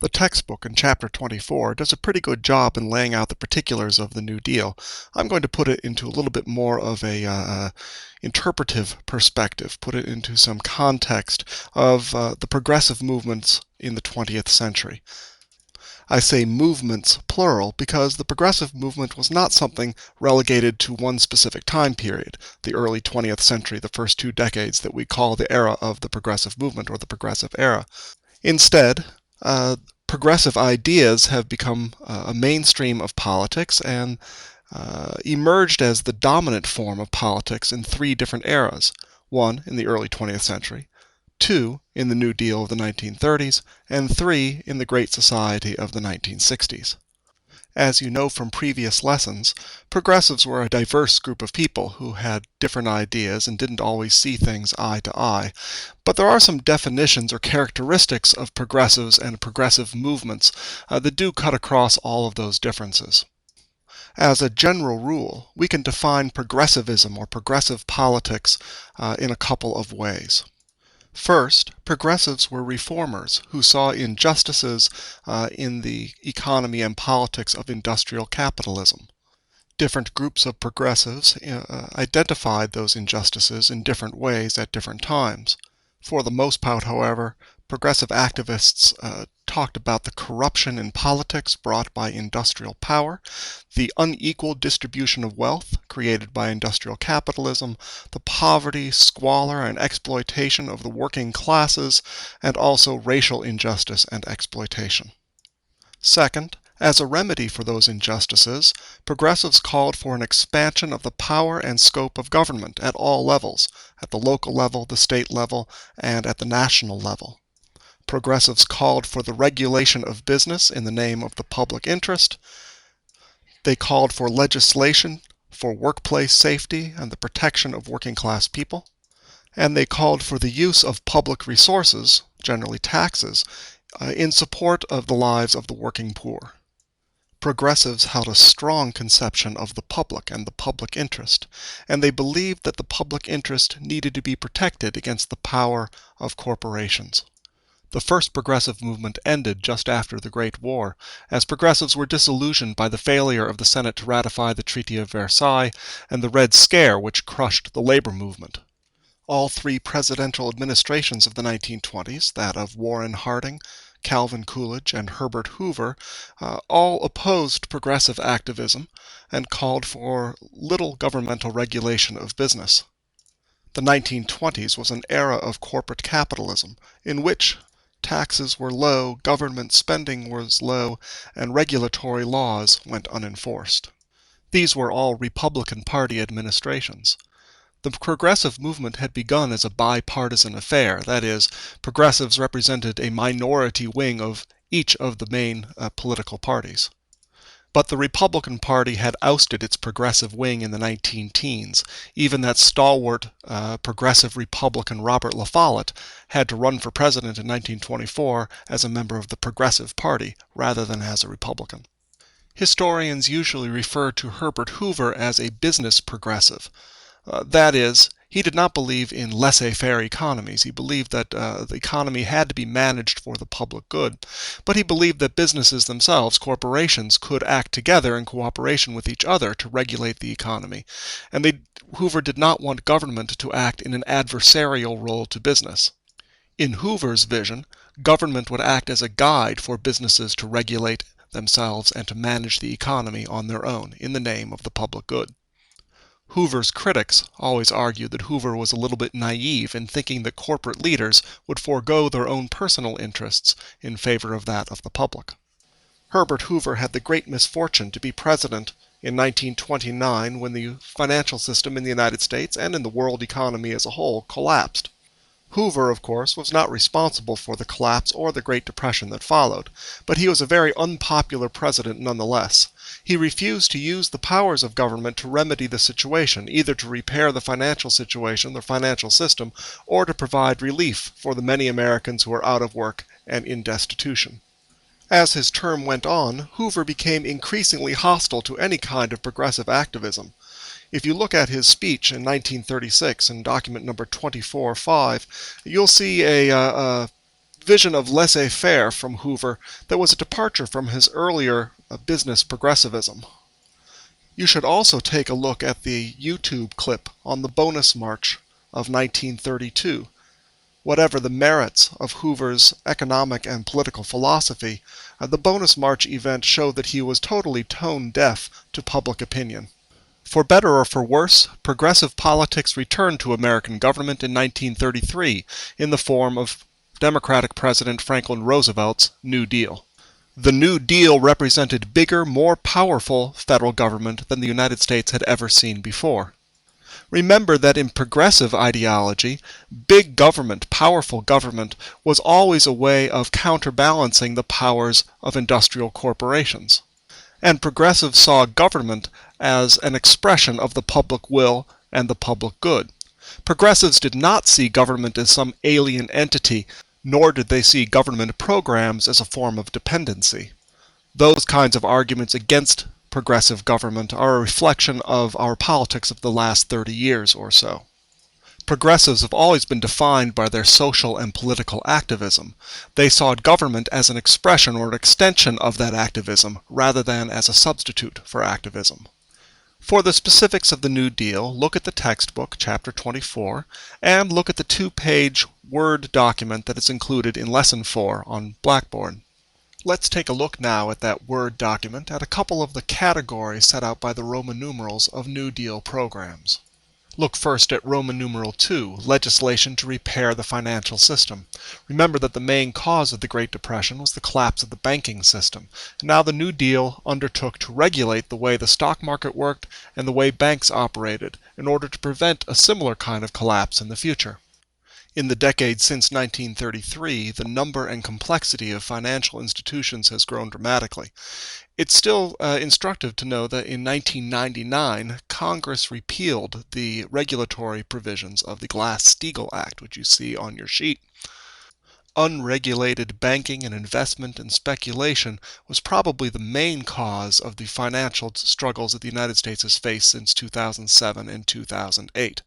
The textbook in Chapter 24 does a pretty good job in laying out the particulars of the New Deal. I'm going to put it into a little bit more of a interpretive perspective, put it into some context of the progressive movements in the 20th century. I say movements plural because the progressive movement was not something relegated to one specific time period, the early 20th century, the first 2 decades that we call the era of the progressive movement or the progressive era. Instead, progressive ideas have become a mainstream of politics and emerged as the dominant form of politics in 3 different eras. One in the early 20th century, 2 in the New Deal of the 1930s, and 3 in the Great Society of the 1960s. As you know from previous lessons, progressives were a diverse group of people who had different ideas and didn't always see things eye to eye. But there are some definitions or characteristics of progressives and progressive movements that do cut across all of those differences. As a general rule, we can define progressivism or progressive politics in a couple of ways. First, progressives were reformers who saw injustices in the economy and politics of industrial capitalism. Different groups of progressives identified those injustices in different ways at different times. For the most part, however, progressive activists talked about the corruption in politics brought by industrial power, the unequal distribution of wealth created by industrial capitalism, the poverty, squalor, and exploitation of the working classes, and also racial injustice and exploitation. Second, as a remedy for those injustices, progressives called for an expansion of the power and scope of government at all levels, at the local level, the state level, and at the national level. Progressives called for the regulation of business in the name of the public interest. They called for legislation for workplace safety and the protection of working class people. And they called for the use of public resources, generally taxes, in support of the lives of the working poor. Progressives held a strong conception of the public and the public interest, and they believed that the public interest needed to be protected against the power of corporations. The first progressive movement ended just after the Great War, as progressives were disillusioned by the failure of the Senate to ratify the Treaty of Versailles and the Red Scare, which crushed the labor movement. All 3 presidential administrations of the 1920s, that of Warren Harding, Calvin Coolidge, and Herbert Hoover, all opposed progressive activism and called for little governmental regulation of business. The 1920s was an era of corporate capitalism, in which taxes were low, government spending was low, and regulatory laws went unenforced. These were all Republican Party administrations. The progressive movement had begun as a bipartisan affair, that is, progressives represented a minority wing of each of the main political parties. But the Republican Party had ousted its progressive wing in the 19-teens. Even that stalwart progressive Republican Robert La Follette had to run for president in 1924 as a member of the Progressive Party rather than as a Republican. Historians usually refer to Herbert Hoover as a business progressive. That is, he did not believe in laissez-faire economies. He believed that the economy had to be managed for the public good. But he believed that businesses themselves, corporations, could act together in cooperation with each other to regulate the economy. And Hoover did not want government to act in an adversarial role to business. In Hoover's vision, government would act as a guide for businesses to regulate themselves and to manage the economy on their own in the name of the public good. Hoover's critics always argued that Hoover was a little bit naive in thinking that corporate leaders would forego their own personal interests in favor of that of the public. Herbert Hoover had the great misfortune to be president in 1929 when the financial system in the United States and in the world economy as a whole collapsed. Hoover, of course, was not responsible for the collapse or the Great Depression that followed, but he was a very unpopular president nonetheless. He refused to use the powers of government to remedy the situation, either to repair the financial situation, the financial system, or to provide relief for the many Americans who were out of work and in destitution. As his term went on, Hoover became increasingly hostile to any kind of progressive activism. If you look at his speech in 1936 in document number 24-5, you'll see a vision of laissez-faire from Hoover that was a departure from his earlier business progressivism. You should also take a look at the YouTube clip on the bonus march of 1932. Whatever the merits of Hoover's economic and political philosophy, the bonus march event showed that he was totally tone-deaf to public opinion. For better or for worse, progressive politics returned to American government in 1933 in the form of Democratic President Franklin Roosevelt's New Deal. The New Deal represented bigger, more powerful federal government than the United States had ever seen before. Remember that in progressive ideology, big government, powerful government, was always a way of counterbalancing the powers of industrial corporations. And progressives saw government as an expression of the public will and the public good. Progressives did not see government as some alien entity, nor did they see government programs as a form of dependency. Those kinds of arguments against progressive government are a reflection of our politics of the last 30 years or so. Progressives have always been defined by their social and political activism. They saw government as an expression or an extension of that activism, rather than as a substitute for activism. For the specifics of the New Deal, look at the textbook, Chapter 24, and look at the 2-page Word document that is included in Lesson 4 on Blackboard. Let's take a look now at that Word document at a couple of the categories set out by the Roman numerals of New Deal programs. Look first at Roman numeral 2, legislation to repair the financial system. Remember that the main cause of the Great Depression was the collapse of the banking system. And now the New Deal undertook to regulate the way the stock market worked and the way banks operated in order to prevent a similar kind of collapse in the future. In the decades since 1933, the number and complexity of financial institutions has grown dramatically. It's still instructive to know that in 1999, Congress repealed the regulatory provisions of the Glass-Steagall Act, which you see on your sheet. Unregulated banking and investment and speculation was probably the main cause of the financial struggles that the United States has faced since 2007 and 2008.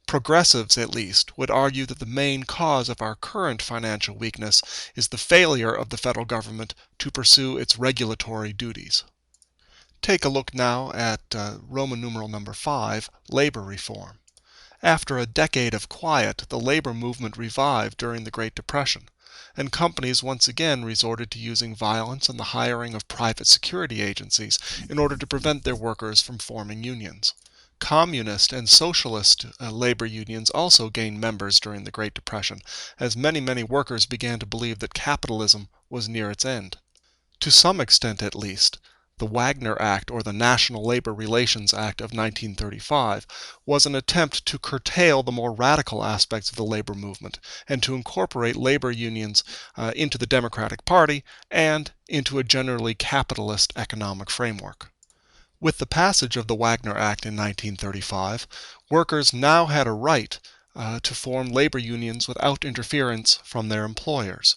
Progressives, at least, would argue that the main cause of our current financial weakness is the failure of the federal government to pursue its regulatory duties. Take a look now at Roman numeral number 5, labor reform. After a decade of quiet, the labor movement revived during the Great Depression, and companies once again resorted to using violence and the hiring of private security agencies in order to prevent their workers from forming unions. Communist and socialist labor unions also gained members during the Great Depression, as many workers began to believe that capitalism was near its end. To some extent at least, the Wagner Act, or the National Labor Relations Act of 1935, was an attempt to curtail the more radical aspects of the labor movement and to incorporate labor unions into the Democratic Party and into a generally capitalist economic framework. With the passage of the Wagner Act in 1935, workers now had a right to form labor unions without interference from their employers.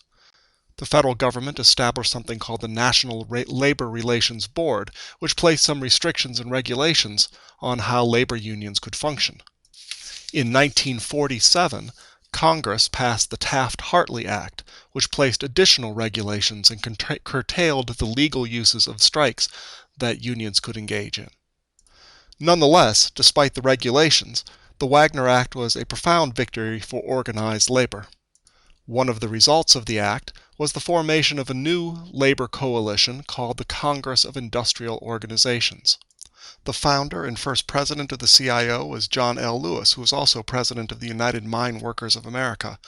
The federal government established something called the National Labor Relations Board, which placed some restrictions and regulations on how labor unions could function. In 1947, Congress passed the Taft-Hartley Act, which placed additional regulations and curtailed the legal uses of strikes that unions could engage in. Nonetheless, despite the regulations, the Wagner Act was a profound victory for organized labor. One of the results of the act was the formation of a new labor coalition called the Congress of Industrial Organizations. The founder and first president of the CIO was John L. Lewis, who was also president of the United Mine Workers of America.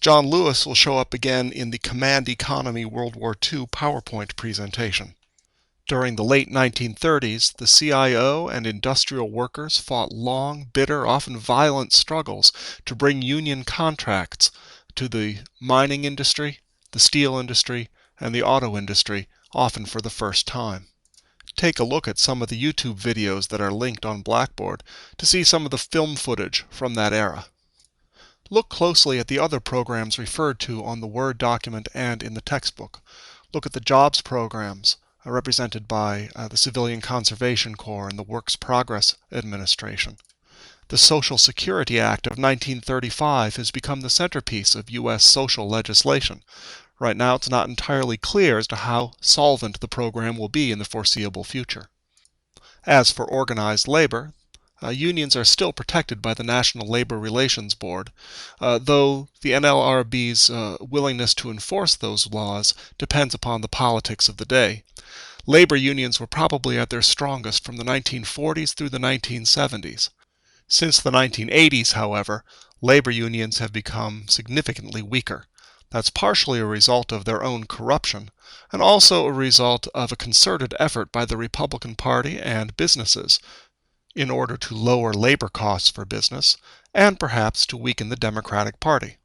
John Lewis will show up again in the Command Economy World War II PowerPoint presentation. During the late 1930s, the CIO and industrial workers fought long, bitter, often violent struggles to bring union contracts to the mining industry, the steel industry, and the auto industry, often for the first time. Take a look at some of the YouTube videos that are linked on Blackboard to see some of the film footage from that era. Look closely at the other programs referred to on the Word document and in the textbook. Look at the jobs programs, represented by the Civilian Conservation Corps and the Works Progress Administration. The Social Security Act of 1935 has become the centerpiece of U.S. social legislation. Right now, it's not entirely clear as to how solvent the program will be in the foreseeable future. As for organized labor, unions are still protected by the National Labor Relations Board, though the NLRB's willingness to enforce those laws depends upon the politics of the day. Labor unions were probably at their strongest from the 1940s through the 1970s. Since the 1980s, however, labor unions have become significantly weaker. That's partially a result of their own corruption, and also a result of a concerted effort by the Republican Party and businesses in order to lower labor costs for business, and perhaps to weaken the Democratic Party.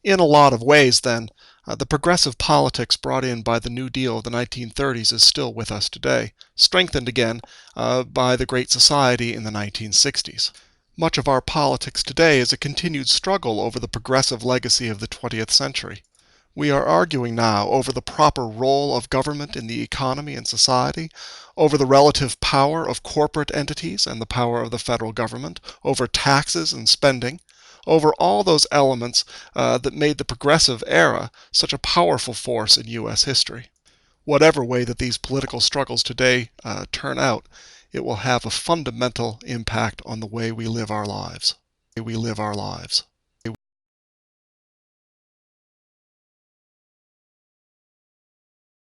In a lot of ways, then, the progressive politics brought in by the New Deal of the 1930s is still with us today, strengthened again by the Great Society in the 1960s. Much of our politics today is a continued struggle over the progressive legacy of the 20th century. We are arguing now over the proper role of government in the economy and society, over the relative power of corporate entities and the power of the federal government, over taxes and spending, over all those elements that made the progressive era such a powerful force in U.S. history. Whatever way that these political struggles today turn out, it will have a fundamental impact on the way we live our lives.